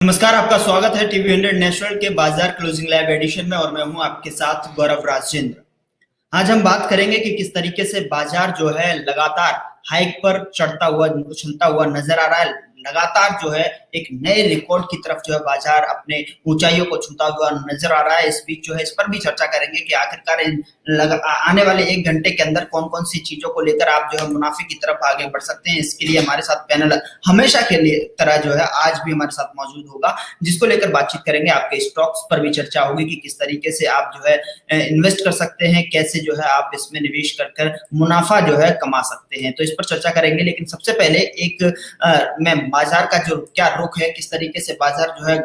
नमस्कार, आपका स्वागत है टीवी 100 नेशनल के बाजार क्लोजिंग लाइव एडिशन में और मैं हूं आपके साथ गौरव राजेंद्र। आज हम बात करेंगे कि किस तरीके से बाजार जो है लगातार हाइक पर चढ़ता हुआ उछलता हुआ नजर आ रहा है। लगातार जो है एक नए रिकॉर्ड की तरफ जो है बाजार अपने ऊंचाइयों को छूता हुआ नजर आ रहा है। इस बीच जो है इस पर भी चर्चा करेंगे कि आखिरकार आने वाले 1 घंटे के अंदर कौन कौन सी चीजों को लेकर आप जो है मुनाफे की तरफ आगे बढ़ सकते हैं। इसके लिए हमारे साथ पैनल हमेशा के लिए तरह जो है आज भी हमारे साथ मौजूद होगा, जिसको लेकर बातचीत करेंगे। आपके स्टॉक्स पर भी चर्चा होगी कि किस तरीके से आप जो है इन्वेस्ट कर सकते हैं, कैसे जो है आप इसमें निवेश कर मुनाफा जो है कमा सकते हैं। तो इस पर चर्चा करेंगे, लेकिन सबसे पहले मैं बाजार का जो क्या रुख है, किस तरीके से बाजार जो है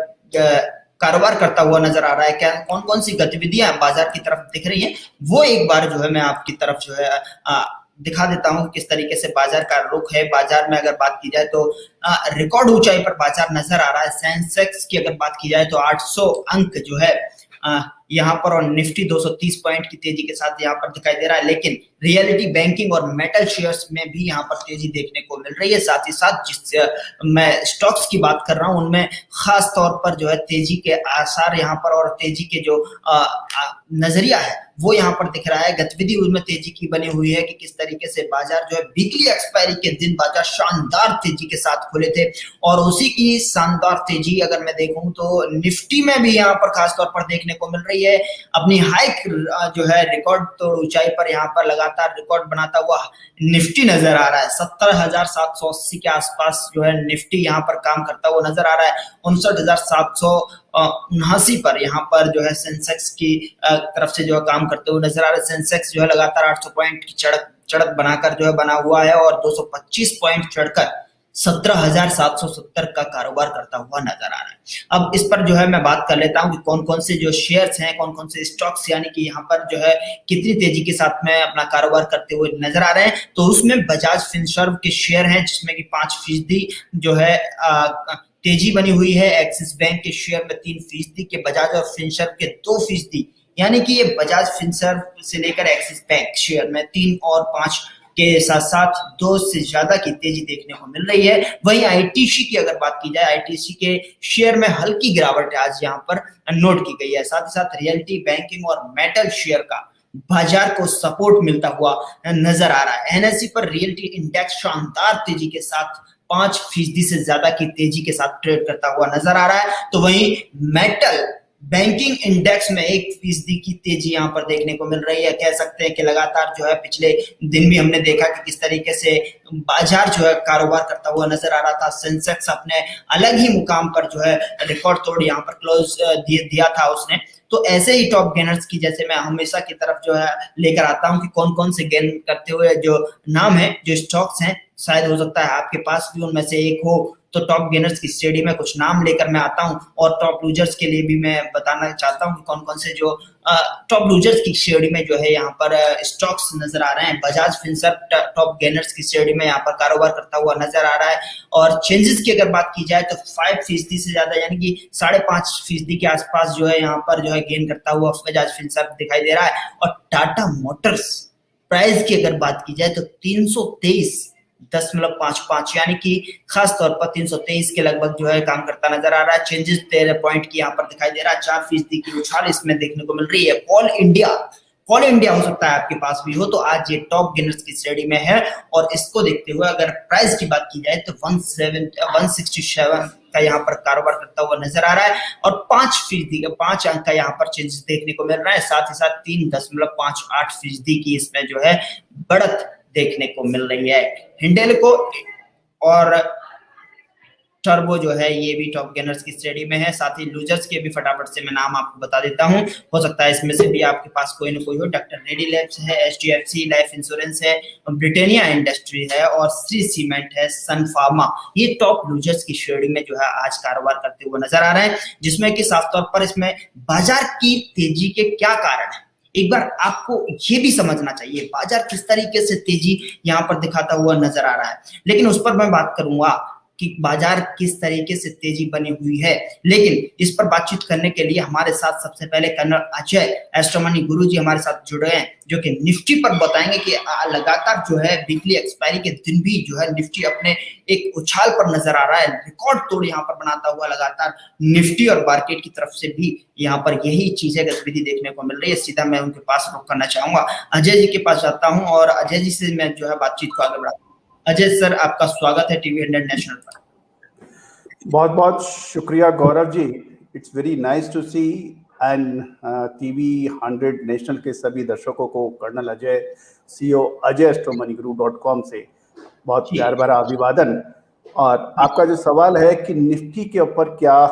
कारोबार करता हुआ नजर आ रहा है, क्या कौन कौन सी गतिविधियां बाजार की तरफ दिख रही हैं, वो एक बार जो है मैं आपकी तरफ जो है दिखा देता हूं किस तरीके से बाजार का रुख है। बाजार में अगर बात की जाए तो रिकॉर्ड ऊंचाई पर बाजार नजर आ रहा है। सेंसेक्स की अगर बात की जाए तो 800 अंक जो है यहाँ पर, और निफ्टी 230 पॉइंट की तेजी के साथ यहाँ पर दिखाई दे रहा है। लेकिन रियलिटी बैंकिंग और मेटल शेयर्स में भी यहाँ पर तेजी देखने को मिल रही है। साथ ही साथ जिस मैं स्टॉक्स की बात कर रहा हूं उनमें खास तौर पर जो है तेजी के आसार यहाँ पर और तेजी के जो नजरिया है वो यहाँ पर दिख रहा है। गतिविधि उसमें तेजी की बनी हुई है कि किस तरीके से बाजार जो है वीकली एक्सपायरी के दिन बाजार शानदार तेजी के साथ खुले थे, और उसी की शानदार तेजी अगर मैं देखूं तो निफ्टी में भी यहाँ पर खास तौर पर देखने को मिल रही है। अपनी हाइक जो है रिकॉर्ड तो ऊंचाई पर यहाँ पर लगातार रिकॉर्ड बनाता हुआ निफ्टी नजर आ रहा है। 17,780 के आसपास जो है निफ्टी यहाँ पर काम करता हुआ नजर आ रहा है। 59,779 पर यहाँ पर जो है सेंसेक्स की तरफ से जो है काम करते हुए नजर आ रहा है। सेंसेक्स जो है लगातार 800 पॉइंट की चढ़त बनाकर जो है बना हुआ है और 225 पॉइंट चढ़कर 17,770 का कारोबार करता हुआ नजर आ रहा है। अब इस पर जो है मैं बात कर लेता हूं कि कौन कौन से जो शेयर्स हैं, कौन कौन से स्टॉक्स यानी कि यहाँ पर जो है कितनी तेजी के साथ में अपना कारोबार करते हुए नजर आ रहे हैं। तो उसमें बजाज फिनसर्व के शेयर हैं जिसमें कि 5% जो है तेजी बनी हुई है। एक्सिस बैंक के शेयर में 3% के, बजाज और फिनसर्व के 2%, यानी कि ये बजाज फिनसर्व से लेकर एक्सिस बैंक शेयर में 3 और 5 के साथ साथ 2 से ज्यादा की तेजी देखने को मिल रही है। वहीं आईटीसी की अगर बात की जाए, आईटीसी के शेयर में हल्की गिरावट आज यहाँ पर नोट की गई है। साथ ही साथ रियलिटी बैंकिंग और मेटल शेयर का बाजार को सपोर्ट मिलता हुआ नजर आ रहा है। एनएसई पर रियलिटी इंडेक्स शानदार तेजी के साथ 5% से ज्यादा की तेजी के साथ ट्रेड करता हुआ नजर आ रहा है। तो वहीं मेटल बैंकिंग इंडेक्स में 1% की तेजी यहाँ पर देखने को मिल रही है। कह सकते हैं कि लगातार जो है पिछले दिन भी हमने देखा कि किस तरीके से बाजार जो है कारोबार करता हुआ नजर आ रहा था। सेंसेक्स अपने अलग ही मुकाम पर जो है रिकॉर्ड तोड़ यहाँ पर क्लोज दिया था उसने। तो ऐसे ही टॉप गेनर्स की जैसे मैं हमेशा की तरफ जो है लेकर आता हूं कि कौन कौन से गेन करते हुए जो नाम है, जो स्टॉक्स हैं, शायद हो सकता है आपके पास भी उनमें से एक हो। तो टॉप गेनर्स की श्रेणी में कुछ नाम लेकर मैं आता हूं और टॉप लूजर्स के लिए भी मैं बताना चाहता हूं कि कौन कौन से जो टॉप लूजर्स की श्रेणी में जो है यहाँ पर स्टॉक्स नजर आ रहे हैं। बजाज फिनसर्व टॉप गेनर्स की श्रेणी में यहाँ पर कारोबार करता हुआ नजर आ रहा है। और चेंजेस की अगर बात की जाए तो 5% से ज्यादा यानी कि 5.5% के आसपास जो है यहाँ पर जो है गेन करता हुआ बजाज फिनसर्व दिखाई दे रहा है। और टाटा मोटर्स प्राइस की अगर बात की जाए तो 323.55 यानी कि खास तौर पर 323 के लगभग जो है काम करता नजर आ रहा है। चेंजेस 13 पॉइंट की यहाँ पर दिखाई दे रहा है। 4% की उछाल इसमें देखने को मिल रही है। कॉल इंडिया हो सकता है आपके पास भी हो, तो आज ये टॉप गेनर्स की श्रेणी में है। और इसको देखते हुए अगर प्राइस की बात की जाए तो 167 का यहाँ पर कारोबार करता हुआ नजर आ रहा है। और 5 अंक का यहाँ पर चेंजेस देखने को मिल रहा है। साथ ही साथ 3.58% की इसमें जो है बढ़त देखने को मिल रही है। हिंडेल्को और टर्बो जो है ये भी टॉप गेनर्स की श्रेणी में है। साथ ही लूजर्स के भी फटाफट से मैं नाम आपको बता देता हूं, हो सकता है इसमें से भी आपके पास कोई ना कोई हो। डॉक्टर रेड्डी लैब्स है, एचडीएफसी लाइफ इंश्योरेंस है, ब्रिटेनिया इंडस्ट्री है और श्री सीमेंट है, सन फार्मा। ये टॉप लूजर्स की श्रेणी में जो है आज कारोबार करते हुए नजर आ रहे हैं, जिसमें कि साफ तौर पर इसमें बाजार की तेजी के क्या कारण है एक बार आपको ये भी समझना चाहिए। बाजार किस तरीके से तेजी यहाँ पर दिखाता हुआ नजर आ रहा है, लेकिन उस पर मैं बात करूंगा कि बाजार किस तरीके से तेजी बनी हुई है। लेकिन इस पर बातचीत करने के लिए हमारे साथ सबसे पहले कर्नल अजय एस्ट्रोमनी गुरु जी हमारे साथ जुड़ गए हैं, जो कि निफ्टी पर बताएंगे कि लगातार जो है वीकली एक्सपायरी के दिन भी जो है निफ्टी अपने एक उछाल पर नजर आ रहा है, रिकॉर्ड तोड़ यहाँ पर बनाता हुआ लगातार निफ्टी, और मार्केट की तरफ से भी यहाँ पर यही चीजें गतिविधि देखने को मिल रही है। सीधा मैं उनके पास रुख करना चाहूंगा, अजय जी के पास जाता हूँ और अजय जी से मैं जो है बातचीत को आगे बढ़ाता हूँ। अजय सर, आपका स्वागत है टीवी 100 नेशनल पर। बहुत बहुत शुक्रिया Gaurav ji, it's very nice to see and TV 100 national के सभी दर्शकों को कर्नल अजय CEO ajayastromaniGuru.com से बहुत प्यार भरा अभिवादन। और आपका जो सवाल है कि निफ्टी के ऊपर क्या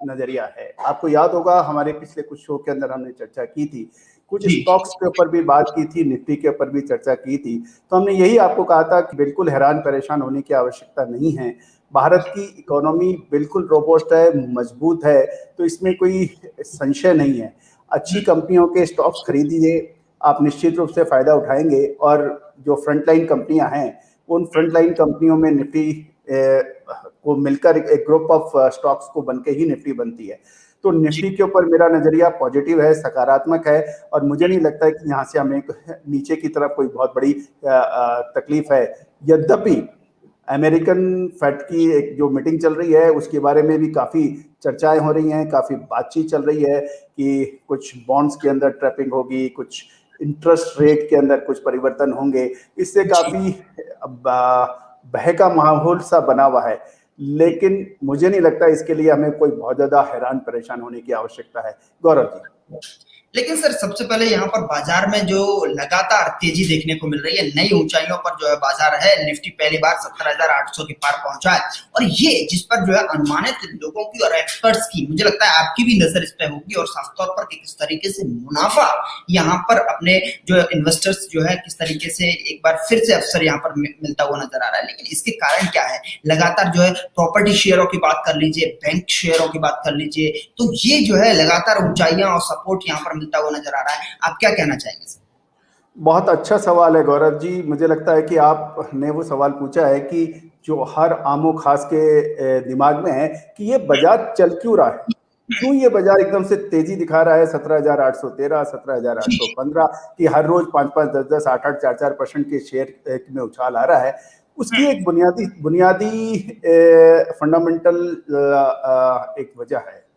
नजरिया है, आपको याद होगा हमारे पिछले कुछ शो के अंदर हमने चर्चा की थी, कुछ स्टॉक्स के ऊपर भी बात की थी, निफ्टी के ऊपर भी चर्चा की थी। तो हमने यही आपको कहा था कि बिल्कुल हैरान परेशान होने की आवश्यकता नहीं है, भारत की इकोनॉमी बिल्कुल रोबस्ट है, मजबूत है, तो इसमें कोई संशय नहीं है। अच्छी कंपनियों के स्टॉक्स खरीदिए, आप निश्चित रूप से फायदा उठाएंगे। और जो फ्रंटलाइन कंपनियां हैं, उन फ्रंटलाइन कंपनियों में निफ्टी को मिलकर एक ग्रुप ऑफ स्टॉक्स को बनके ही निफ्टी बनती है। तो निफ्टी के ऊपर मेरा नजरिया पॉजिटिव है, सकारात्मक है, और मुझे नहीं लगता है कि यहाँ से हमें नीचे की तरफ कोई बहुत बड़ी तकलीफ है। यद्यपि अमेरिकन फेड की एक जो मीटिंग चल रही है उसके बारे में भी काफ़ी चर्चाएं हो रही हैं, काफ़ी बातचीत चल रही है कि कुछ बॉन्ड्स के अंदर ट्रैपिंग होगी, कुछ इंटरेस्ट रेट के अंदर कुछ परिवर्तन होंगे, इससे काफ़ी बहका माहौल सा बना हुआ है। लेकिन मुझे नहीं लगता इसके लिए हमें कोई बहुत ज्यादा हैरान परेशान होने की आवश्यकता है। गौरव जी, लेकिन सर सबसे पहले यहाँ पर बाजार में जो लगातार तेजी देखने को मिल रही है, नई ऊंचाइयों पर जो है बाजार है, निफ्टी पहली बार 17,800 के पार पहुंचा है, और ये जिस पर जो है अनुमानित लोगों की और एक्सपर्ट्स की, मुझे लगता है आपकी भी नजर इस पे होगी, और साफतौर पर किस तरीके से मुनाफा यहाँ पर अपने जो इन्वेस्टर्स जो है किस तरीके से एक बार फिर से अवसर यहाँ पर मिलता हुआ नजर आ रहा है। लेकिन इसके कारण क्या है, लगातार जो है प्रॉपर्टी शेयरों की बात कर लीजिए, बैंक शेयरों की बात कर लीजिए, तो ये जो है लगातार ऊंचाइयां और सपोर्ट यहाँ पर मिलता हुआ नजर आ रहा है। आप क्या कहना चाहेंगे सर? बहुत अच्छा सवाल है गौरव जी। मुझे लगता है कि आपने वो सवाल पूछा है कि जो हर आमो खास के दिमाग में है कि ये बाजार चल क्यों रहा है, क्यों ये बाजार एकदम से तेजी दिखा रहा है। 17,813, 17,815 की हर रोज 5-5, 10-10, 8-8, 4-4% के शेयर में उछाल आ रहा है। उसकी एक बुनियादी फंडामेंटल एक वजह है।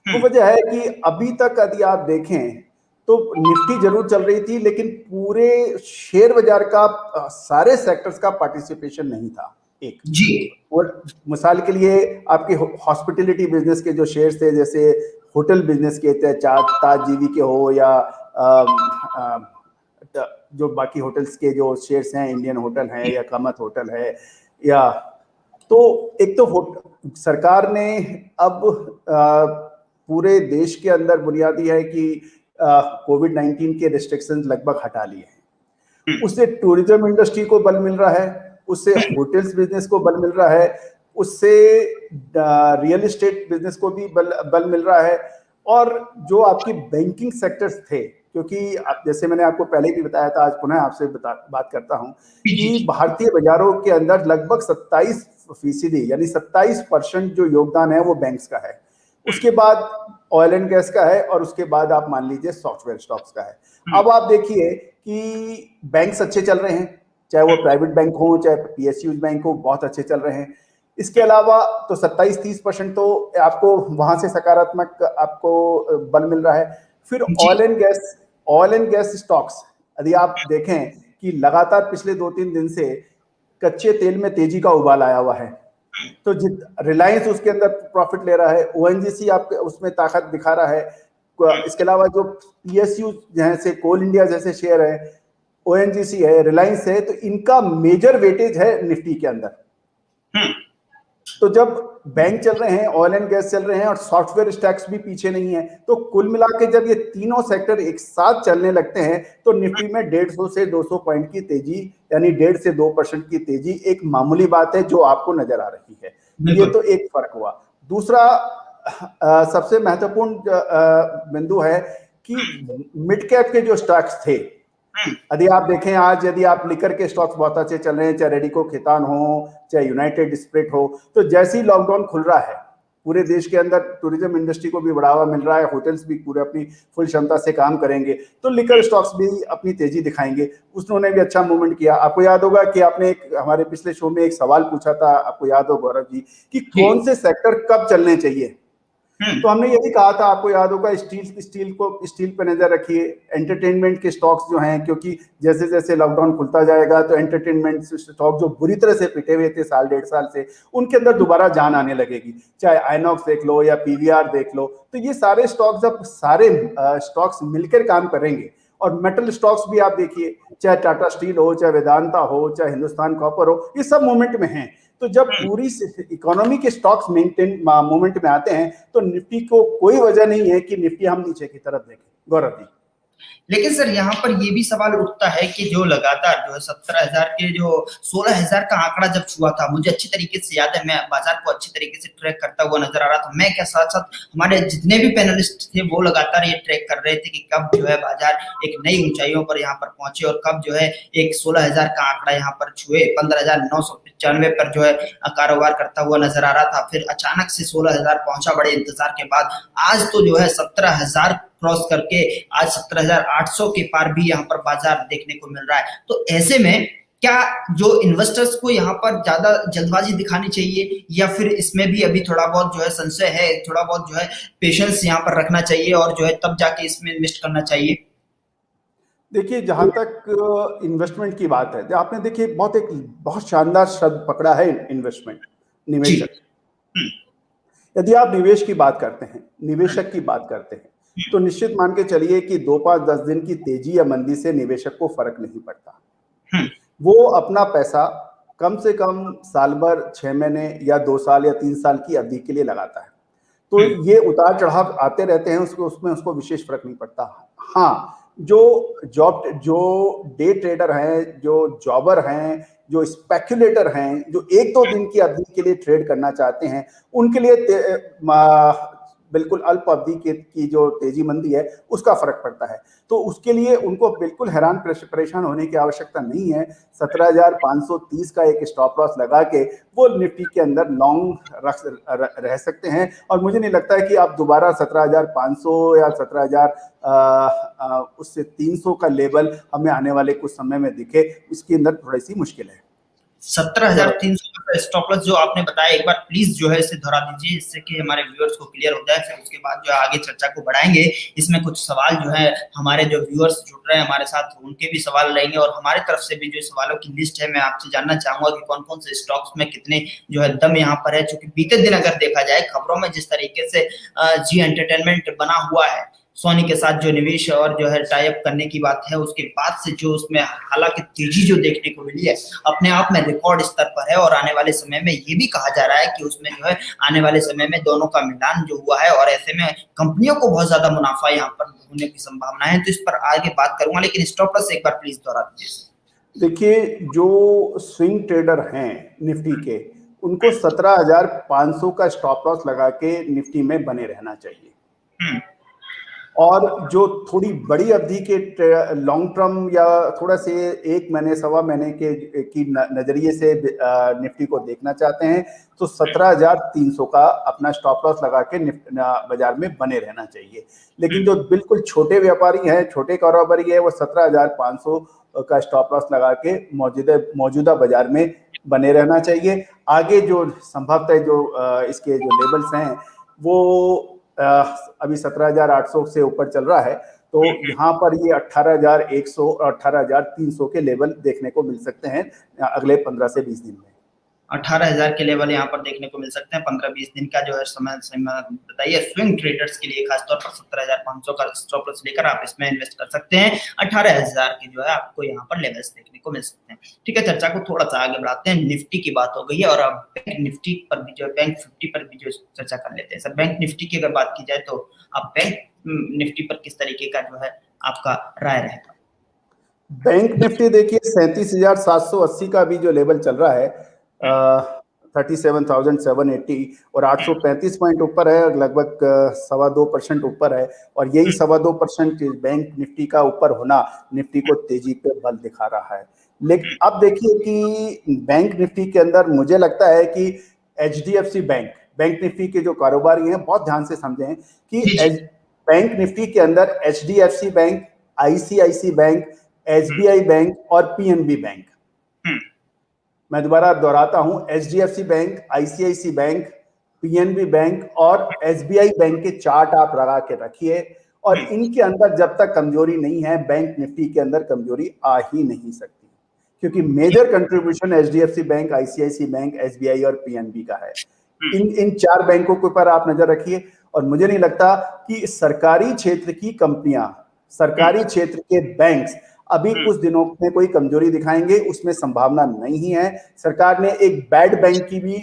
वो वजह है कि अभी तक यदि आप देखें तो निफ्टी जरूर चल रही थी, लेकिन पूरे शेयर बाजार का सारे सेक्टर्स का पार्टिसिपेशन नहीं था एक जी। और मिसाल के लिए आपके हॉस्पिटैलिटी बिजनेस के जो शेयर्स थे, जैसे होटल बिजनेस के थे, ताज जीवी के हो या जो बाकी होटल्स के जो शेयर्स हैं, इंडियन होटल है या कामत होटल है, या तो एक तो सरकार ने अब पूरे देश के अंदर बुनियादी है कि कोविड-19 के रिस्ट्रिक्शंस लगभग हटा लिए हैं। उससे टूरिज्म इंडस्ट्री को बल मिल रहा है, उससे होटल्स बिजनेस को बल मिल रहा है, उससे रियल एस्टेट बिजनेस को भी बल मिल रहा है। और जो आपकी बैंकिंग सेक्टर्स थे, क्योंकि जैसे मैंने आपको पहले भी बताया था, आज पुनः आपसे बात करता हूं कि भारतीय बाजारों के अंदर लगभग 27% यानी 27% जो योगदान है वो बैंक्स का है, उसके बाद ऑयल एंड गैस का है, और उसके बाद आप मान लीजिए सॉफ्टवेयर स्टॉक्स का है। अब आप देखिए कि बैंक्स अच्छे चल रहे हैं, चाहे वो प्राइवेट बैंक हो चाहे PSU बैंक हो, बहुत अच्छे चल रहे हैं। इसके अलावा तो 27-30% तो आपको वहां से सकारात्मक आपको बल मिल रहा है। फिर ऑयल एंड गैस स्टॉक्स यदि आप देखें कि लगातार पिछले 2-3 दिन से कच्चे तेल में तेजी का उबाल आया हुआ है, तो रिलायंस उसके अंदर प्रॉफिट ले रहा है, ONGC आपके उसमें ताकत दिखा रहा है। इसके अलावा जो PSU जैसे कोल इंडिया जैसे शेयर है, ONGC है, रिलायंस है, तो इनका मेजर वेटेज है निफ्टी के अंदर। तो जब बैंक चल रहे हैं, ऑयल एंड गैस चल रहे हैं और सॉफ्टवेयर स्टॉक्स भी पीछे नहीं है, तो कुल मिला के जब ये तीनों सेक्टर एक साथ चलने लगते हैं तो निफ्टी में 150 से 200 पॉइंट की तेजी, यानी 1.5 से 2% की तेजी एक मामूली बात है जो आपको नजर आ रही है। ये तो एक फर्क हुआ। दूसरा सबसे महत्वपूर्ण बिंदु है कि मिड कैप के जो स्टॉक्स थे यदि आप देखें आज, यदि आप लिकर के स्टॉक्स बहुत अच्छे चल रहे हैं, चाहे रेडिको खितान हो, चाहे यूनाइटेड स्पिरिट हो, तो जैसे ही लॉकडाउन खुल रहा है पूरे देश के अंदर टूरिज्म इंडस्ट्री को भी बढ़ावा मिल रहा है, होटल्स भी पूरे अपनी फुल क्षमता से काम करेंगे, तो लिकर स्टॉक्स भी अपनी तेजी दिखाएंगे। उसने भी अच्छा मूवमेंट किया। आपको याद होगा कि आपने हमारे पिछले शो में एक सवाल पूछा था, आपको याद हो गौरव जी, कि कौन से सेक्टर कब चलने चाहिए। तो हमने यही कहा था, आपको याद होगा, स्टील पे नजर रखिए, एंटरटेनमेंट के स्टॉक्स जो हैं, क्योंकि जैसे जैसे लॉकडाउन खुलता जाएगा तो एंटरटेनमेंट स्टॉक जो बुरी तरह से पिटे हुए थे साल डेढ़ साल से, उनके अंदर दोबारा जान आने लगेगी। चाहे आइनॉक्स देख लो या पीवीआर देख लो, तो ये सारे स्टॉक्स, अब सारे स्टॉक्स मिलकर काम करेंगे। और मेटल स्टॉक्स भी आप देखिए, चाहे टाटा स्टील हो, चाहे वेदांता हो, चाहे हिंदुस्तान कॉपर हो, ये सब मूवमेंट में हैं। तो जब पूरी इकोनॉमी के स्टॉक्स मूवमेंट में आते हैं, तो निफ्टी को कोई वजह नहीं है कि निफ्टी हम नीचे की तरफ देखें। गौरव जी, लेकिन सर यहाँ पर ये भी सवाल उठता है कि जो लगातार जो है 17,000 के जो 16,000 का आंकड़ा जब छुआ था, मुझे अच्छी तरीके से याद है, मैं बाजार को अच्छी तरीके से ट्रैक करता हुआ नजर आ रहा था। मैं क्या, साथ साथ हमारे जितने भी पैनलिस्ट थे वो लगातार ये ट्रैक कर रहे थे कि कब जो है बाजार एक नई ऊंचाइयों पर यहाँ पर पहुंचे और कब जो है एक 16,000 का आंकड़ा यहाँ पर छुए। 15,995 पर जो है कारोबार करता हुआ नजर आ रहा था, फिर अचानक से 16,000 पहुंचा बड़े इंतजार के बाद। आज तो जो है 17,000 क्रॉस करके आज 17,800 के पार भी यहाँ पर बाजार देखने को मिल रहा है। तो ऐसे में क्या जो इन्वेस्टर्स को यहाँ पर ज्यादा जल्दबाजी दिखानी चाहिए, या फिर इसमें भी अभी थोड़ा बहुत जो है संशय है, थोड़ा बहुत जो है पेशेंस यहाँ पर रखना चाहिए और जो है तब जाके इसमें इन्वेस्ट करना चाहिए? देखिए, जहां तक इन्वेस्टमेंट की बात है, आपने देखिए बहुत शानदार शब्द पकड़ा है, इन्वेस्टमेंट, निवेशक। यदि आप निवेश की बात करते हैं, निवेशक की बात करते हैं, तो निश्चित मान के चलिए कि 2, 5, 10 दिन की तेजी या मंदी से निवेशक को फर्क नहीं पड़ता। वो अपना पैसा कम से कम साल भर, 6 महीने या 2 साल या 3 साल की अवधि के लिए लगाता है। तो ये उतार चढ़ाव आते रहते हैं, उसमें उसको विशेष फर्क नहीं पड़ता। हाँ, जो डे ट्रेडर हैं, जो जॉबर हैं, जो स्पेक्युलेटर हैं, जो 1-2 दिन की अवधि के लिए ट्रेड करना चाहते हैं, उनके लिए बिल्कुल अल्प अवधि की जो तेजी मंदी है उसका फर्क पड़ता है। तो उसके लिए उनको बिल्कुल हैरान परेशान होने की आवश्यकता नहीं है। 17,530 का एक स्टॉप लॉस लगा के वो निफ्टी के अंदर लॉन्ग रह सकते हैं। और मुझे नहीं लगता है कि आप दोबारा 17,500 या 17,000 उससे 300 का लेवल हमें आने वाले कुछ समय में दिखे, इसके अंदर थोड़ी सी मुश्किल है। 17,300 का स्टॉप लॉस जो आपने बताया, एक बार प्लीज जो है इसे दोहरा दीजिए, इससे कि हमारे व्यूअर्स को क्लियर हो जाए। फिर उसके बाद जो है आगे चर्चा को बढ़ाएंगे। इसमें कुछ सवाल जो है हमारे जो व्यूअर्स जुड़ रहे हैं हमारे साथ, उनके भी सवाल रहेंगे और हमारे तरफ से भी जो सवालों की लिस्ट है मैं आपसे जानना चाहूंगा कि कौन कौन से स्टॉक्स में कितने जो है दम यहाँ पर है। क्योंकि बीते दिन अगर देखा जाए खबरों में जिस तरीके से जी एंटरटेनमेंट बना हुआ है, सोनी के साथ जो निवेश और जो है टाई अप करने की बात है, उसके बाद से जो उसमें हालांकि तेजी जो देखने को मिली है अपने आप में रिकॉर्ड स्तर पर है। और आने वाले समय में ये भी कहा जा रहा है कि उसमें जो है आने वाले समय में दोनों का मिलान जो हुआ है और ऐसे में कंपनियों को बहुत ज्यादा मुनाफा यहाँ पर होने की संभावना है। तो इस पर आगे बात करूंगा, लेकिन स्टॉप लॉस एक बार प्लीज दोहरा दीजिए। देखिए, जो स्विंग ट्रेडर हैं निफ्टी के, उनको 17,500 का स्टॉप लॉस लगा के निफ्टी में बने रहना चाहिए। और जो थोड़ी बड़ी अवधि के लॉन्ग टर्म या थोड़ा से 1 महीने, सवा महीने की नजरिए से निफ्टी को देखना चाहते हैं, तो 17,300 का अपना स्टॉप लॉस लगा के बाजार में बने रहना चाहिए। लेकिन जो बिल्कुल छोटे व्यापारी हैं, छोटे कारोबारी है, वो 17,500 का स्टॉप लॉस लगा के मौजूदा बाजार में बने रहना चाहिए। आगे जो संभवतः जो इसके जो लेवल्स हैं वो अभी 17,800 से ऊपर चल रहा है, तो यहाँ पर ये 18,100 और 18,300 के लेवल देखने को मिल सकते हैं अगले 15 से 20 दिन में। 18,000 के लेवल यहाँ पर देखने को मिल सकते हैं 15-20 दिन का जो है समय बताइए। स्विंग ट्रेडर्स के लिए खासतौर पर 17,500 का स्टॉप लॉस लेकर आप इसमें इन्वेस्ट कर सकते हैं। 18,000 के जो है आपको यहाँ पर लेवल्स देखने को मिल सकते हैं। ठीक है, चर्चा को थोड़ा सा आगे बढ़ाते हैं। निफ्टी की बात हो गई है और अब बैंक निफ्टी पर भी जो बैंक निफ्टी पर भी जो चर्चा कर लेते हैं। सर, बैंक निफ्टी की अगर बात की जाए तो आप बैंक निफ्टी पर किस तरीके का जो है आपका राय रहेगा? बैंक निफ्टी देखिए 37,780 का भी जो लेवल चल रहा है, 37,780 और 835 पॉइंट ऊपर है, लगभग 2.25% ऊपर है। और यही 2.25% बैंक निफ्टी का ऊपर होना निफ्टी को तेजी पे बल दिखा रहा है। लेकिन अब देखिए कि बैंक निफ्टी के अंदर मुझे लगता है कि एचडीएफसी बैंक निफ्टी के जो कारोबारी हैं बहुत ध्यान से समझें कि बैंक निफ्टी के अंदर HDFC bank, ICICI bank, SBI bank और पीएनबी बैंक, मैं दोबारा दोहराता हूं, HDFC bank, ICICI bank, PNB bank और एसबीआई बैंक के चार्ट आप लगा के रखिए और इनके अंदर जब तक कमजोरी नहीं है, बैंक निफ्टी के अंदर कमजोरी आ ही नहीं सकती, क्योंकि major contribution HDFC bank, ICICI bank, SBI और पीएनबी का है। इन चार बैंकों के ऊपर आप नजर रखिए और मुझे नहीं लगता कि सरकारी क्षेत्र की कंपनियां, सरकारी क्षेत्र के बैंक्स अभी कुछ दिनों में कोई कमजोरी दिखाएंगे, उसमें संभावना नहीं है। सरकार ने एक बैड बैंक की भी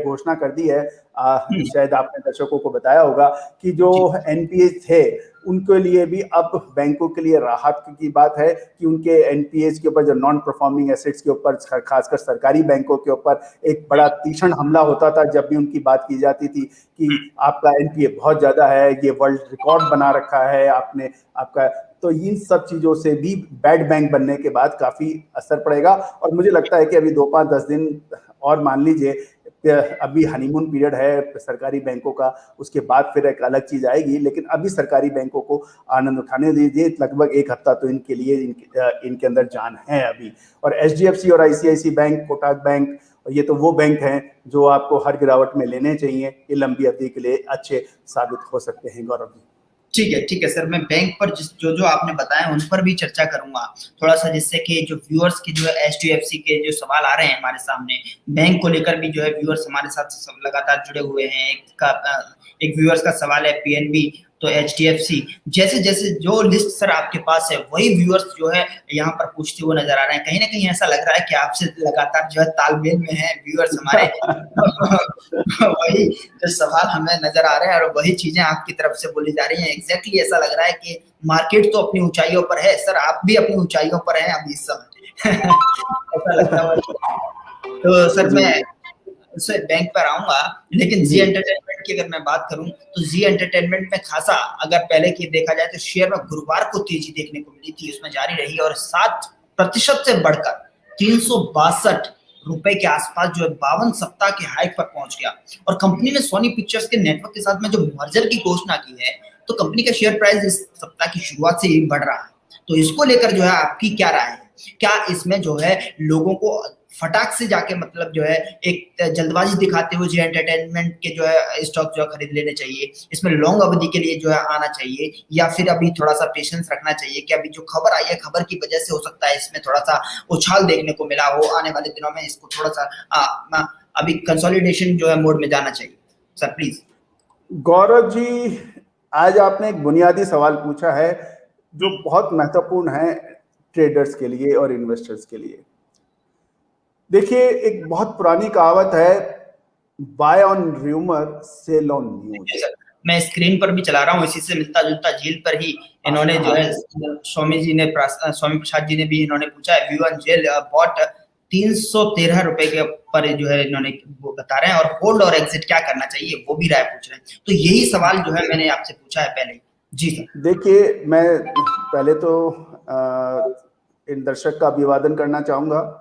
घोषणा कर दी है। शायद आपने दर्शकों को बताया होगा कि जो एनपीए थे उनके लिए भी अब बैंकों के लिए राहत की बात है कि उनके एनपीएस के ऊपर, जो नॉन परफॉर्मिंग एसेट्स के ऊपर, खासकर सरकारी बैंकों के ऊपर एक बड़ा तीक्ष्ण हमला होता था जब भी उनकी बात की जाती थी कि आपका एनपीए बहुत ज्यादा है, ये वर्ल्ड रिकॉर्ड बना रखा है आपने, आपका, तो इन सब चीजों से भी बैड बैंक बनने के बाद काफी असर पड़ेगा। और मुझे लगता है कि अभी 2-5-10 दिन और मान लीजिए, अभी हनीमून पीरियड है सरकारी बैंकों का, उसके बाद फिर एक अलग चीज आएगी, लेकिन अभी सरकारी बैंकों को आनंद उठाने दीजिए। लगभग एक हफ्ता तो इनके लिए इनके अंदर जान है अभी। और एचडीएफसी और आईसीआईसी बैंक, कोटक बैंक, ये तो वो बैंक हैं जो आपको हर गिरावट में लेने चाहिए, ये लंबी अवधि के लिए अच्छे साबित हो सकते हैं। गौरव जी, ठीक है सर, मैं बैंक पर जो जो आपने बताया उन पर भी चर्चा करूंगा थोड़ा सा, जिससे कि जो व्यूअर्स के जो है एचडीएफसी के जो सवाल आ रहे हैं हमारे सामने, बैंक को लेकर भी जो है व्यूअर्स हमारे साथ लगातार जुड़े हुए हैं। एक व्यूअर्स का सवाल है पीएनबी, तो एचडीएफसी, जैसे जैसे जो लिस्ट सर आपके पास है वही व्यूअर्स जो है यहाँ पर पूछते हुए नजर आ रहे हैं। कहीं ना कहीं ऐसा लग रहा है कि आपसे लगातार जो है तालमेल में है व्यूअर्स हमारे वही जो सवाल हमें नजर आ रहे हैं और वही चीजें आपकी तरफ से बोली जा रही हैं। एग्जैक्टली ऐसा लग रहा है कि मार्केट तो अपनी ऊंचाइयों पर है सर, आप भी अपनी ऊंचाइयों पर हैं अभी इस समय ऐसा लगता है। तो सर मैं उससे बैंक पर आऊंगा, लेकिन जी एंटरटेनमेंट की अगर मैं बात करूं तो जी एंटरटेनमेंट में खासा अगर पहले की देखा जाए तो शेयर में गुरुवार को तेजी देखने को मिली थी, उसमें जारी रही और 7% से बढ़कर 362 रुपए के आसपास जो है 52 सप्ताह के हाइक पर पहुंच गया। और कंपनी ने सोनी पिक्चर्स के नेटवर्क के साथ में जो मर्जर की घोषणा की है, तो कंपनी का शेयर प्राइस इस सप्ताह की शुरुआत से ही बढ़ रहा है। तो इसको लेकर जो है आपकी क्या राय है? क्या इसमें जो है लोगों को फटाक से जाके मतलब जो है एक जल्दबाजी दिखाते हुए जी एंटरटेनमेंट के जो है स्टॉक जो है खरीद लेने चाहिए, इसमें लॉन्ग अवधि के लिए जो है आना चाहिए, या फिर अभी थोड़ा सा पेशेंस रखना चाहिए कि अभी जो खबर आई है खबर की वजह से हो सकता है इसमें थोड़ा सा उछाल देखने को मिला हो, आने वाले दिनों में इसको थोड़ा सा अभी कंसोलिडेशन जो है मोड में जाना चाहिए? Sir please. गौरव जी, आज आपने एक बुनियादी सवाल पूछा है जो बहुत महत्वपूर्ण है ट्रेडर्स के लिए और इन्वेस्टर्स के लिए। देखिए, एक बहुत पुरानी कहावत है, buy on rumour sell on news. मैं स्क्रीन पर भी चला रहा हूँ, इसी से मिलता जुलता झील पर ही इन्होंने जो है स्वामी प्रसाद जी ने भी इन्होंने पूछा है, व्यू ऑन जेल बॉट 313 रुपए के ऊपर जो है इन्होंने वो बता रहे हैं, और होल्ड और एग्जिट क्या करना चाहिए वो भी राय पूछ रहे हैं। तो यही सवाल जो है मैंने आपसे पूछा है पहले। जी सर। देखिए, मैं पहले तो इन दर्शक का अभिवादन करना चाहूंगा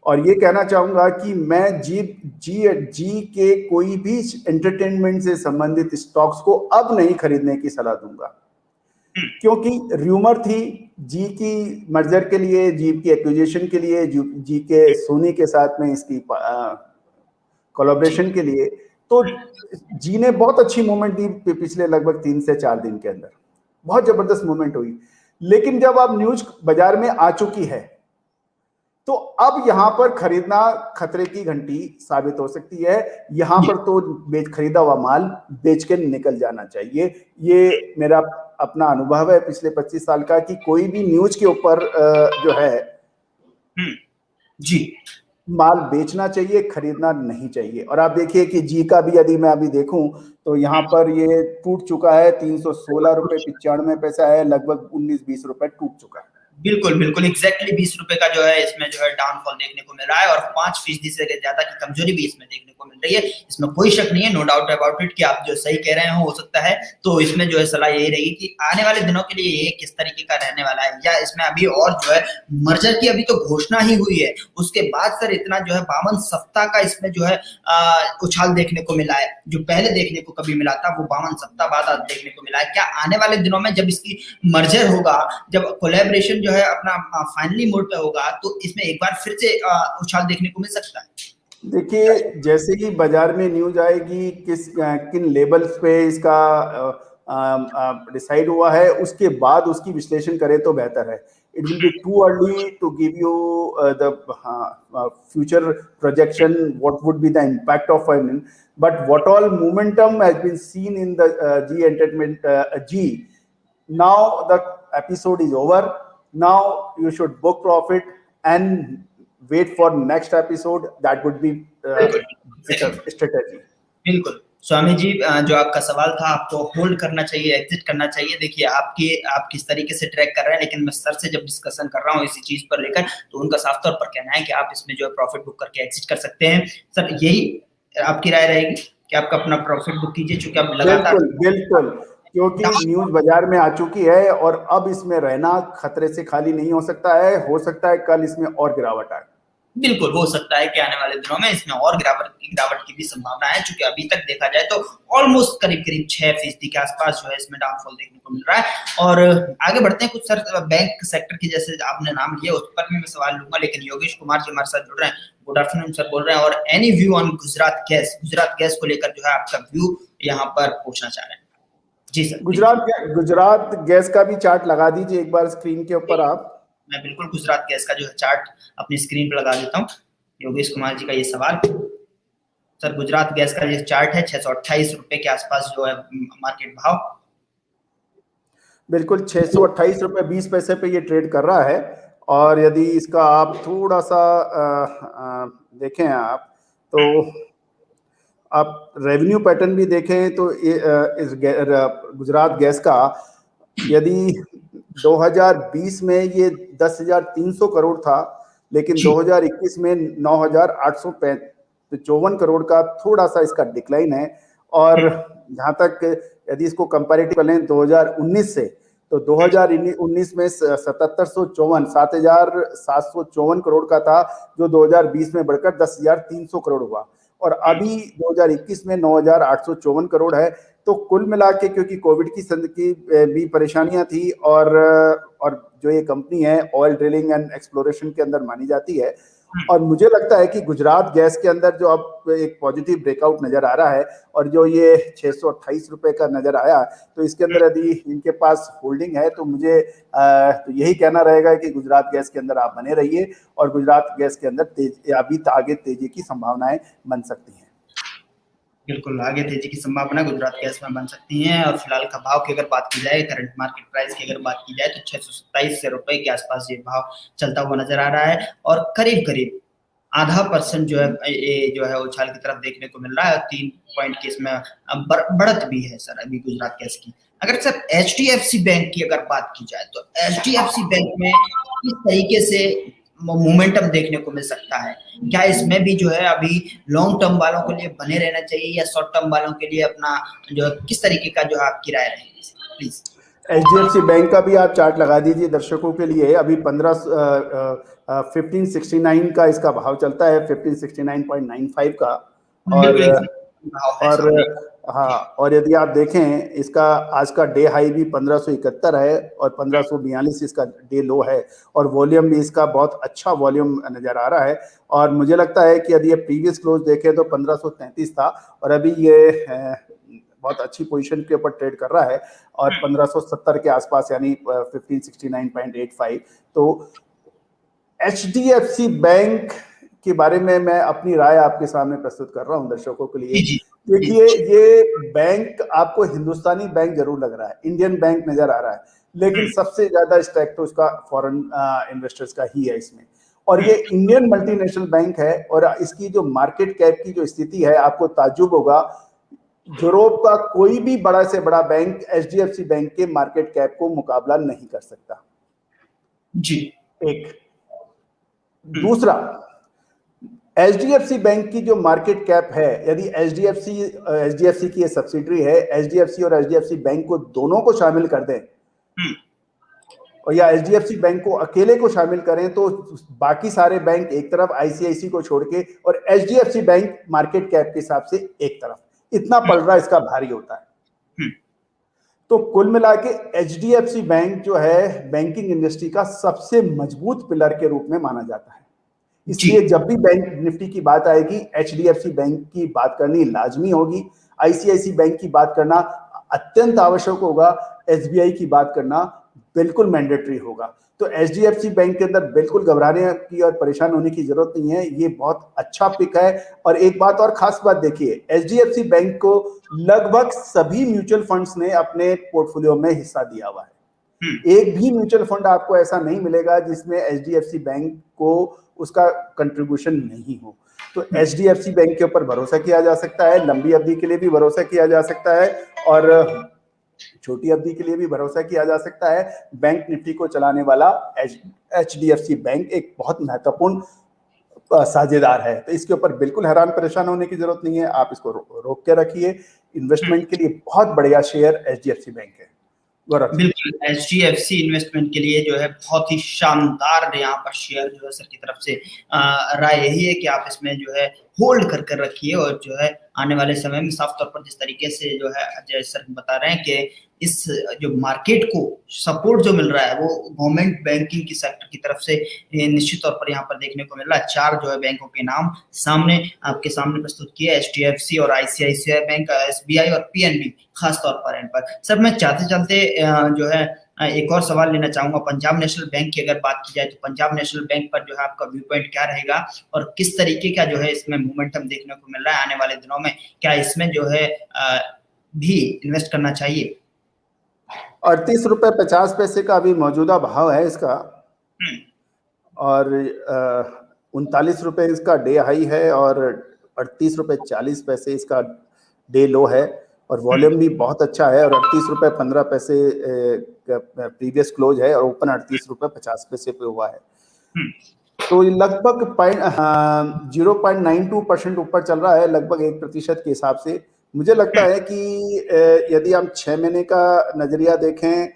और ये कहना चाहूंगा कि मैं जी के कोई भी एंटरटेनमेंट से संबंधित स्टॉक्स को अब नहीं खरीदने की सलाह दूंगा, क्योंकि र्यूमर थी जी की मर्जर के लिए, जी की एक्विजिशन के लिए, जी के सोनी के साथ में इसकी कोलैबोरेशन के लिए। तो जी ने बहुत अच्छी मूवमेंट दी पिछले लगभग 3 से 4 दिन के अंदर, बहुत जबरदस्त मूवमेंट हुई। लेकिन जब अब न्यूज बाजार में आ चुकी है तो अब यहां पर खरीदना खतरे की घंटी साबित हो सकती है। यहां पर तो खरीदा हुआ माल बेच के निकल जाना चाहिए। ये मेरा अपना अनुभव है पिछले 25 साल का कि कोई भी न्यूज के ऊपर जो है जी माल बेचना चाहिए, खरीदना नहीं चाहिए। और आप देखिए कि जी का भी यदि मैं अभी देखूं तो यहाँ पर ये टूट चुका है, 316 रुपए 95 पैसा है, लगभग 19-20 रुपए टूट चुका है। बिल्कुल बिल्कुल एग्जैक्टली 20 रुपए का जो है इसमें जो है डाउनफॉल देखने को मिल रहा है और 5% से ज्यादा की कमजोरी भी इसमें देखने को मिल रही है। इसमें कोई शक नहीं है, नो डाउट अबाउट इट कि आप जो सही कह रहे हो सकता है। तो इसमें जो है सलाह यही रहेगी कि आने वाले दिनों के लिए ये किस तरीके का रहने वाला है, या इसमें अभी और जो है मर्जर की अभी तो घोषणा ही हुई है, उसके बाद सर इतना जो है 52 सप्ताह का इसमें जो है उछाल देखने को मिला है। जो पहले देखने को कभी मिला था वो 52 सप्ताह बाद आज देखने को मिला है। क्या आने वाले दिनों में जब इसकी मर्जर होगा, जब कोलैबोरेशन जो है अपना फाइनली मोड पे होगा, तो इसमें एक बार फिर से उछाल देखने को मिल सकता है? देखिए, जैसे ही बाजार में न्यूज आएगी किन लेवल्स पे इसका डिसाइड हुआ है, उसके बाद उसकी विश्लेषण करें तो बेहतर है। It will be too early to give you the future projection what would be the impact of finance, but what all momentum has been seen in the Zee entertainment Zee. Now the episode is over. Now you should book profit and wait for next episode. That would be better strategy. बिल्कुल स्वामी जी, जो आपका सवाल था, आपको hold करना चाहिए, exit करना चाहिए। देखिए आप किस तरीके से ट्रैक कर रहे हैं, लेकिन मैं सर से जब डिस्कशन कर रहा हूँ इसी चीज पर लेकर, तो उनका साफ तौर पर कहना है कि आप इसमें जो है प्रॉफिट बुक करके एग्जिट कर सकते हैं। सर यही आपकी राय रहेगी कि आपका अपना प्रॉफिट बुक कीजिए, चूंकि आप लगातार बिल्कुल, क्योंकि न्यूज बाजार में आ चुकी है और अब इसमें रहना खतरे से खाली नहीं हो सकता है। हो सकता है कल इसमें और गिरावट आए। बिल्कुल हो सकता है कि आने वाले दिनों में इसमें और गिरावट की भी संभावना है, क्योंकि अभी तक देखा जाए तो ऑलमोस्ट करीब 6% के आसपास जो है इसमें डाउनफॉल देखने को मिल रहा है। और आगे बढ़ते हैं, कुछ सर बैंक सेक्टर की जैसे आपने नाम लिया उस पर भी मैं सवाल लूंगा, लेकिन योगेश कुमार जी हमारे साथ जुड़ रहे हैं। गुड आफ्टरनून सर बोल रहे हैं, और any view on Gujarat gas को लेकर जो है आपका व्यू यहाँ पर पूछना चाह रहे हैं? जी सर। गुजरात गैस का भी चार्ट लगा दीजिए एक बार स्क्रीन के ऊपर आप। मैं बिल्कुल गुजरात गैस का जो है चार्ट अपनी स्क्रीन पर लगा देता हूँ। योगेश कुमार जी का ये सवाल सर, गुजरात गैस का ये चार्ट है 628 रुपए के आसपास जो है मार्केट भाव। बिल्कुल 628 रुपए 20 पैसे पे ये ट्रेड कर रहा है। और यदि इसका आप थोड़ा सा देखें आप, तो आप रेवेन्यू पैटर्न भी देखें तो इस गुजरात गैस का यदि 2020 में ये 10,300 करोड़ था, लेकिन 2021 में 9,854 करोड़ का थोड़ा सा इसका डिक्लाइन है। और जहां तक यदि इसको कंपैरेटिव करें 2019 से, तो 2019 में 7,754 करोड़ का था, जो 2020 में बढ़कर 10,300 करोड़ हुआ। और अभी 2021 में 9,854 करोड़ है। तो कुल मिला के, क्योंकि कोविड की भी परेशानियां थी, और जो ये कंपनी है ऑयल ड्रिलिंग एंड एक्सप्लोरेशन के अंदर मानी जाती है, और मुझे लगता है कि गुजरात गैस के अंदर जो अब एक पॉजिटिव ब्रेकआउट नजर आ रहा है, और जो ये 628 रुपए का नजर आया, तो इसके अंदर यदि इनके पास होल्डिंग है, तो मुझे तो यही कहना रहेगा कि गुजरात गैस के अंदर आप बने रहिए, और गुजरात गैस के अंदर अभी आगे तेजी की संभावनाएं बन सकती हैं। बिल्कुल आगे तेजी की संभावना गुजरात गैस में बन सकती हैं। और फिलहाल का भाव की अगर बात की जाए, करंट मार्केट प्राइस की अगर बात की जाए, तो 627 रुपए के आसपास ये भाव चलता हुआ नजर आ रहा है, और करीब 0.5% जो है ये जो है उछाल की तरफ देखने को मिल रहा है। 3 पॉइंट की इसमें बढ़त भी है सर अभी गुजरात गैस की। अगर सर HDFC बैंक की अगर बात की जाए, तो HDFC बैंक में किस तरीके से मोमेंटम देखने को मिल सकता है? क्या इसमें भी जो है अभी लॉन्ग टर्म वालों के लिए बने रहना चाहिए, या शॉर्ट टर्म वालों के लिए अपना जो है किस तरीके का जो है आपकी राय रहेगी प्लीज? HDFC बैंक का भी आप चार्ट लगा दीजिए दर्शकों के लिए। अभी 1569 का इसका भाव चलता है, 1569.95 का। और हाँ, और यदि आप देखें, इसका आज का डे हाई भी 1571 है, और 1542 इसका डे लो है, और वॉल्यूम भी इसका बहुत अच्छा वॉल्यूम नजर आ रहा है। और मुझे लगता है कि यदि ये प्रीवियस क्लोज देखें तो 1533 था, और अभी ये बहुत अच्छी पोजीशन के ऊपर ट्रेड कर रहा है, और 1570 के आसपास, यानी 1569.85। तो HDFC बैंक के बारे में मैं अपनी राय आपके सामने प्रस्तुत कर रहा हूं दर्शकों के लिए। देखिए, ये बैंक आपको हिंदुस्तानी बैंक जरूर लग रहा है, इंडियन बैंक नजर आ रहा है, लेकिन सबसे ज्यादा स्टैक तो उसका फॉरेन इन्वेस्टर्स का ही है इसमें। और ये इंडियन मल्टीनेशनल बैंक है, और इसकी जो मार्केट कैप की जो स्थिति है, आपको ताज्जुब होगा, यूरोप का कोई भी बड़ा से बड़ा बैंक HDFC बैंक के मार्केट कैप को मुकाबला नहीं कर सकता। जी। एक दूसरा, एचडीएफसी बैंक की जो मार्केट कैप है, यदि एचडीएफसी की ये सब्सिडरी है, एचडीएफसी और एचडीएफसी बैंक को दोनों को शामिल कर दें और या एचडीएफसी बैंक को अकेले को शामिल करें तो बाकी सारे बैंक एक तरफ, आईसीआईसी को छोड़ के, और एचडीएफसी बैंक मार्केट कैप के हिसाब से एक तरफ, इतना पलड़ा इसका भारी होता है। तो कुल मिला के एचडीएफसी बैंक जो है बैंकिंग इंडस्ट्री का सबसे मजबूत पिलर के रूप में माना जाता है। इसलिए जब भी बैंक निफ्टी की बात आएगी, एचडीएफसी बैंक की बात करनी लाजमी होगी, आईसीआईसी बैंक की बात करना अत्यंत आवश्यक होगा, एसबीआई की बात करना बिल्कुल मैंडेटरी होगा। तो एचडीएफसी बैंक के अंदर बिल्कुल घबराने की और परेशान होने की जरूरत नहीं है, ये बहुत अच्छा पिक है। और एक बात और खास बात देखिए, एचडीएफसी बैंक को लगभग सभी म्यूचुअल फंड्स ने अपने पोर्टफोलियो में हिस्सा दिया हुआ है। एक भी म्यूचुअल फंड आपको ऐसा नहीं मिलेगा जिसमें एचडीएफसी बैंक को उसका कंट्रीब्यूशन नहीं हो। तो एचडीएफसी बैंक के ऊपर भरोसा किया जा सकता है, लंबी अवधि के लिए भी भरोसा किया जा सकता है और छोटी अवधि के लिए भी भरोसा किया जा सकता है। बैंक निफ्टी को चलाने वाला एचडीएफसी बैंक एक बहुत महत्वपूर्ण साझेदार है, तो इसके ऊपर बिल्कुल हैरान परेशान होने की जरूरत नहीं है। आप इसको रोक के रखिए। इन्वेस्टमेंट के लिए बहुत बढ़िया शेयर एचडीएफसी बैंक है। बिल्कुल, एचडीएफसी इन्वेस्टमेंट के लिए जो है बहुत ही शानदार यहाँ पर शेयर जो है सर की तरफ से राय यही है कि आप इसमें जो है होल्ड कर रखिए और जो है आने वाले समय में साफ तौर पर जिस तरीके से जो है अजय सर बता रहे हैं कि इस जो मार्केट को सपोर्ट जो मिल रहा है वो गवर्नमेंट बैंकिंग की सेक्टर की तरफ से निश्चित तौर पर यहाँ पर देखने को मिल रहा है। 4 जो है बैंकों के नाम सामने आपके सामने प्रस्तुत किए, एचडीएफसी और आईसीआईसीआई बैंक, एसबीआई और पीएनबी खास तौर पर इन पर। सर मैं चलते जो है एक और सवाल लेना चाहूंगा, पंजाब नेशनल बैंक की अगर बात की जाए तो पंजाब नेशनल बैंक पर जो है आपका व्यू पॉइंट क्या रहेगा और किस तरीके का जो है इसमें मोमेंटम देखने को मिल रहा है आने वाले दिनों में, क्या इसमें जो है भी इन्वेस्ट करना चाहिए? 38.50 रुपए का अभी मौजूदा भाव है इसका और 39 रुपए इसका डे हाई है और 38.40 रुपए इसका डे लो है और वॉल्यूम भी बहुत अच्छा है और 38.15 रुपए प्रीवियस क्लोज है और ओपन 38.50 रुपए पे हुआ है। तो ये लगभग 0.92% ऊपर चल रहा है, लगभग 1% के हिसाब से। मुझे लगता है कि यदि हम 6 महीने का नजरिया देखें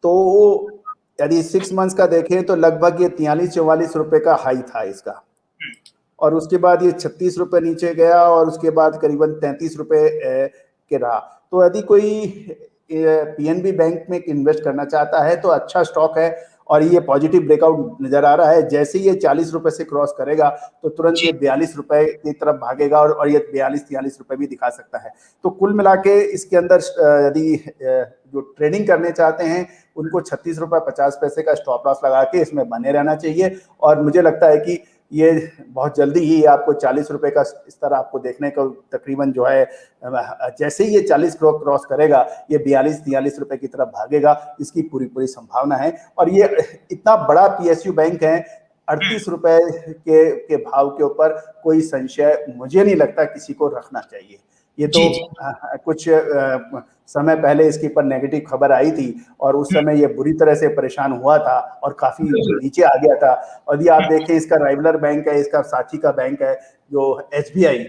तो यदि 6 मंथ्स का देखें तो लगभग ये 43-44 रुपए का हाई था इसका और उसके बाद ये 36 रुपए नीचे गया और उसके बाद करीबन 33 रुपए के रहा। तो यदि कोई पीएनबी बैंक में इन्वेस्ट करना चाहता है तो अच्छा स्टॉक है और ये पॉजिटिव ब्रेकआउट नजर आ रहा है। जैसे ये 40 रुपए से क्रॉस करेगा तो तुरंत ये 42 रुपए की तरफ भागेगा और ये 42-43 रुपए भी दिखा सकता है। तो कुल मिला के इसके अंदर यदि जो ट्रेडिंग करने चाहते हैं उनको 36.50 रुपए का स्टॉप लॉस लगा के इसमें बने रहना चाहिए और मुझे लगता है कि ये बहुत जल्दी ही आपको 40 रुपए का इस तरह आपको देखने को तकरीबन जो है, जैसे ही ये 40 क्रॉस करेगा ये 42-43 रुपए की तरफ भागेगा, इसकी पूरी संभावना है। और ये इतना बड़ा पीएसयू बैंक है, 38 रुपए के भाव के ऊपर कोई संशय मुझे नहीं लगता किसी को रखना चाहिए। ये तो कुछ समय पहले इसके ऊपर नेगेटिव खबर आई थी और उस समय ये बुरी तरह से परेशान हुआ था और काफी नीचे आ गया था। और ये आप देखें, इसका राइवलर बैंक है, इसका साथी का बैंक है जो एसबीआई,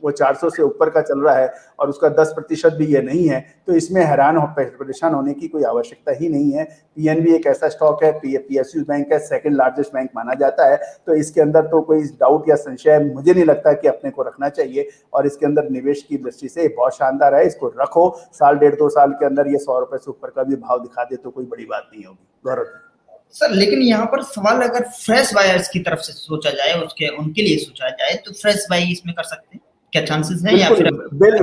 वो 400 से ऊपर का चल रहा है और उसका 10% भी ये नहीं है। तो इसमें परेशान होने की कोई आवश्यकता ही नहीं है। पीएनबी एक ऐसा स्टॉक है, पीएसयू बैंक है, सेकंड लार्जेस्ट बैंक माना जाता है, तो इसके अंदर तो कोई डाउट या संशय मुझे नहीं लगता कि अपने को रखना चाहिए। और इसके अंदर निवेश की दृष्टि से बहुत शानदार है, इसको रखो। साल 1.5-2 साल के अंदर ये 100 रुपए से ऊपर का भी भाव दिखा दे तो कोई बड़ी बात नहीं होगी। गौरव सर, लेकिन यहाँ पर सवाल अगर फ्रेश बायर्स की तरफ से सोचा जाए, उनके लिए सोचा जाए तो फ्रेश बाई इसमें कर सकते हैं, क्या चांसेस हैं? या फिर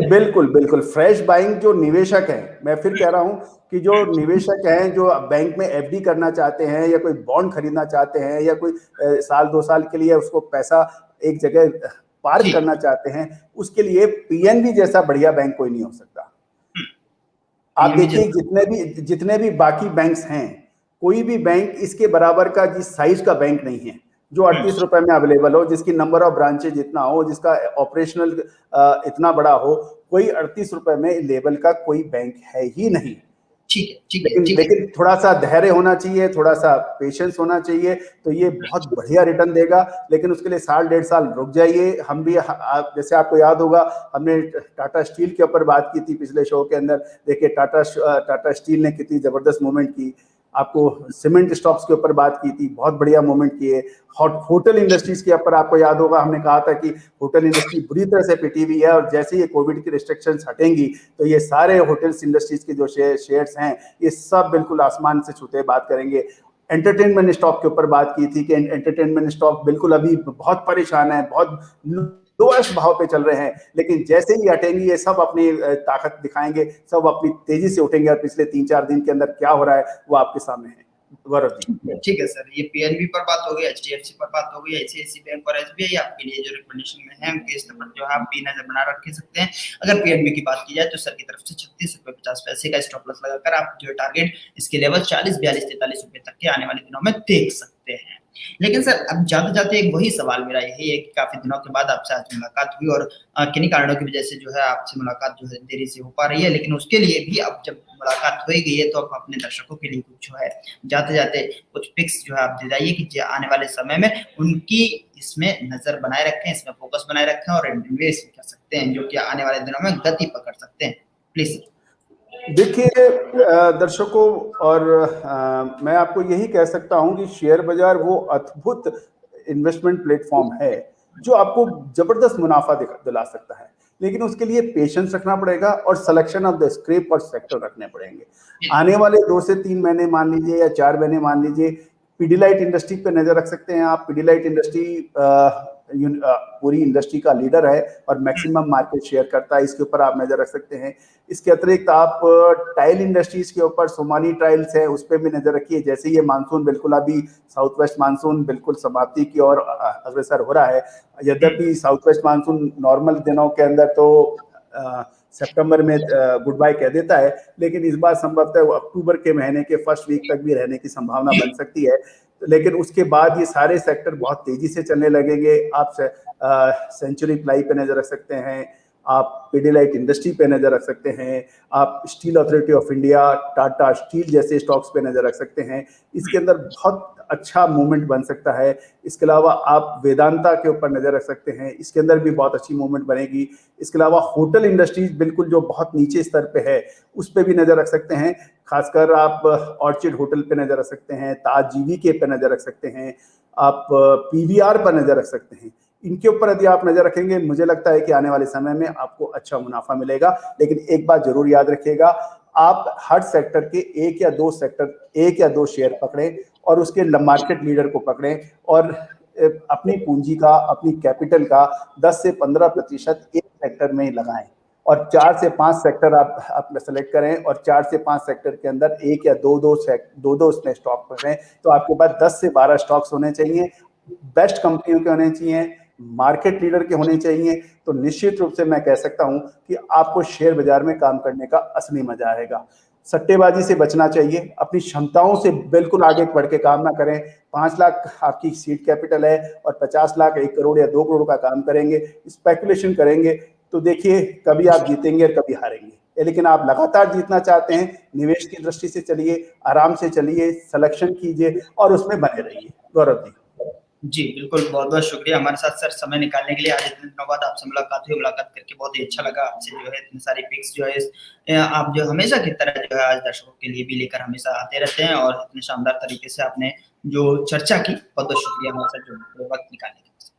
बिल्कुल फ्रेश बाइंग जो निवेशक है, मैं फिर कह रहा हूं कि जो निवेशक हैं जो बैंक में एफडी करना चाहते हैं या कोई बॉन्ड खरीदना चाहते हैं या कोई साल 2 साल के लिए उसको पैसा एक जगह पार्क करना चाहते हैं, उसके लिए पीएनबी जैसा बढ़िया बैंक कोई नहीं हो सकता। आप देखिए जितने भी बाकी बैंक्स हैं, कोई भी बैंक इसके बराबर का जिस साइज का बैंक नहीं है जो 38 रुपए में अवेलेबल हो, जिसकी नंबर ऑफ ब्रांचेज इतना हो, जिसका ऑपरेशनल इतना बड़ा हो। कोई 38 रुपए में लेवल का कोई बैंक है ही नहीं। ठीक है, लेकिन थोड़ा सा धैर्य होना चाहिए, थोड़ा सा पेशेंस होना चाहिए, तो ये बहुत बढ़िया रिटर्न देगा। लेकिन उसके लिए साल 1.5 साल रुक जाइए। हम भी जैसे आपको याद होगा, हमने टाटा स्टील के ऊपर बात की थी पिछले शो के अंदर। देखिए टाटा स्टील ने कितनी जबरदस्त मूवमेंट की। आपको सीमेंट स्टॉक्स के ऊपर बात की थी, बहुत बढ़िया मूवमेंट किए। होटल इंडस्ट्रीज के ऊपर आपको याद होगा, हमने कहा था कि होटल इंडस्ट्री बुरी तरह से पिटी हुई है, और जैसे ये कोविड की रिस्ट्रिक्शंस हटेंगी तो ये सारे होटल्स इंडस्ट्रीज के जो शेयर्स हैं ये सब बिल्कुल आसमान से छूते बात करेंगे। एंटरटेनमेंट स्टॉक के ऊपर बात की थी कि एंटरटेनमेंट स्टॉक बिल्कुल अभी बहुत परेशान है, बहुत लोएस्ट भाव पे चल रहे हैं, लेकिन जैसे ही हटेंगी ये सब अपनी ताकत दिखाएंगे, सब अपनी तेजी से उठेंगे। और पिछले 3-4 दिन के अंदर क्या हो रहा है वो आपके सामने है। गौरव जी। ठीक है सर, ये पीएनबी पर बात हो गई, एचडीएफसी पर बात हो गई, आईसीआईसी बैंक और एसबीआई आपके लिए जो रिकमेंडेशन में है उनके इस पर जो है आप भी नजर बना रख सकते हैं। अगर पीएनबी की बात की जाए तो सर की तरफ से 36 रुपए 50 पैसे का स्टॉप लॉस लगाकर आप जो टारगेट इसके लेवल 40, 42, 43 रुपए तक के आने वाले दिनों में देख सकते हैं। लेकिन सर अब जाते जाते एक वही सवाल मेरा यही है कि काफी दिनों के बाद आपसे आज मुलाकात हुई और किन्हीं कारणों की वजह से जो है आपसे मुलाकात जो है देरी से हो पा रही है, लेकिन उसके लिए भी अब जब मुलाकात हो गई है तो अब अपने दर्शकों के लिए कुछ जो है जाते जाते कुछ पिक्स जो है आप दे जाइए कि आने वाले समय में उनकी इसमें नजर बनाए रखें, इसमें फोकस बनाए रखें और इन्वेस्ट कर सकते हैं जो कि आने वाले दिनों में गति पकड़ सकते हैं। प्लीज। देखिए दर्शकों, और मैं आपको यही कह सकता हूं कि शेयर बाजार वो अद्भुत इन्वेस्टमेंट प्लेटफॉर्म है जो आपको जबरदस्त मुनाफा दिला सकता है, लेकिन उसके लिए पेशेंस रखना पड़ेगा और सिलेक्शन ऑफ द स्क्रिप और सेक्टर रखने पड़ेंगे। आने वाले 2 से 3 महीने मान लीजिए या 4 महीने मान लीजिए, पीडीलाइट इंडस्ट्री पे नजर रख सकते हैं आप। पीडीलाइट इंडस्ट्री पूरी इंडस्ट्री का लीडर है और मैक्सिमम मार्केट शेयर करता है, इसके ऊपर आप नजर रख सकते हैं। इसके अतिरिक्त आप टाइल इंडस्ट्रीज के ऊपर, सोमानी टाइल्स है, उस पर भी नजर रखिए। जैसे ये मानसून बिल्कुल अभी साउथ वेस्ट मानसून बिल्कुल समाप्ति की ओर अग्रसर हो रहा है। यद्यपि साउथ वेस्ट मानसून नॉर्मल दिनों के अंदर तो सितंबर में गुड बाय कह देता है, लेकिन इस बार संभवतः अक्टूबर के महीने के फर्स्ट वीक तक भी रहने की संभावना बन सकती है। लेकिन उसके बाद ये सारे सेक्टर बहुत तेजी से चलने लगेंगे। आप सेंचुरी प्लाई पे नजर रख सकते हैं, आप पीडीलाइट इंडस्ट्री पे नजर रख सकते हैं, आप steel authority of India, Tata steel जैसे स्टॉक्स पे नजर रख सकते हैं। इसके अंदर बहुत अच्छा मूवमेंट बन सकता है। इसके अलावा आप वेदांता के ऊपर नजर रख सकते हैं, इसके अंदर भी बहुत अच्छी मूवमेंट बनेगी। इसके अलावा होटल इंडस्ट्रीज बिल्कुल जो बहुत नीचे स्तर पे है उस पर भी नजर रख सकते हैं। खासकर आप ऑर्चिड होटल पे नजर रख सकते हैं, ताज जीवीके पे नजर रख सकते हैं, आप पीवीआर पर नजर रख सकते हैं। इनके ऊपर यदि आप नजर रखेंगे, मुझे लगता है कि आने वाले समय में आपको अच्छा मुनाफा मिलेगा। लेकिन एक बात जरूर याद रखिएगा, आप हर सेक्टर के एक या दो शेयर पकड़ें और उसके मार्केट लीडर को पकड़ें और अपनी पूंजी का, अपनी कैपिटल का 10 से 15% एक सेक्टर में ही लगाएं और 4 से 5 सेक्टर आप सेलेक्ट करें और 4 से 5 सेक्टर के अंदर एक या दो उसमें स्टॉक पकड़ें। तो आपके पास 10 से 12 स्टॉक्स होने चाहिए, बेस्ट कंपनियों के होने चाहिए, मार्केट लीडर के होने चाहिए। तो निश्चित रूप से मैं कह सकता हूं कि आपको शेयर बाजार में काम करने का असली मजा आएगा। सट्टेबाजी से बचना चाहिए, अपनी क्षमताओं से बिल्कुल आगे बढ़ के काम ना करें। 5 लाख आपकी सीड कैपिटल है और 50 लाख 1 करोड़ या 2 करोड़ का काम करेंगे, स्पेकुलेशन करेंगे, तो देखिए कभी आप जीतेंगे और कभी हारेंगे। लेकिन आप लगातार जीतना चाहते हैं, निवेश की दृष्टि से चलिए, आराम से चलिए, सिलेक्शन कीजिए और उसमें बने रहिए। गौरव जी। जी बिल्कुल, बहुत बहुत शुक्रिया हमारे साथ सर समय निकालने के लिए। आज इतने दिनों बाद आपसे मुलाकात हुई, मुलाकात करके बहुत ही अच्छा लगा। आपसे जो है इतनी सारी पिक्स जो है आप जो हमेशा की तरह जो है आज दर्शकों के लिए भी लेकर हमेशा आते रहते हैं और इतने शानदार तरीके से आपने जो चर्चा की, बहुत बहुत शुक्रिया हमारे साथ जो वक्त निकालने के लिए।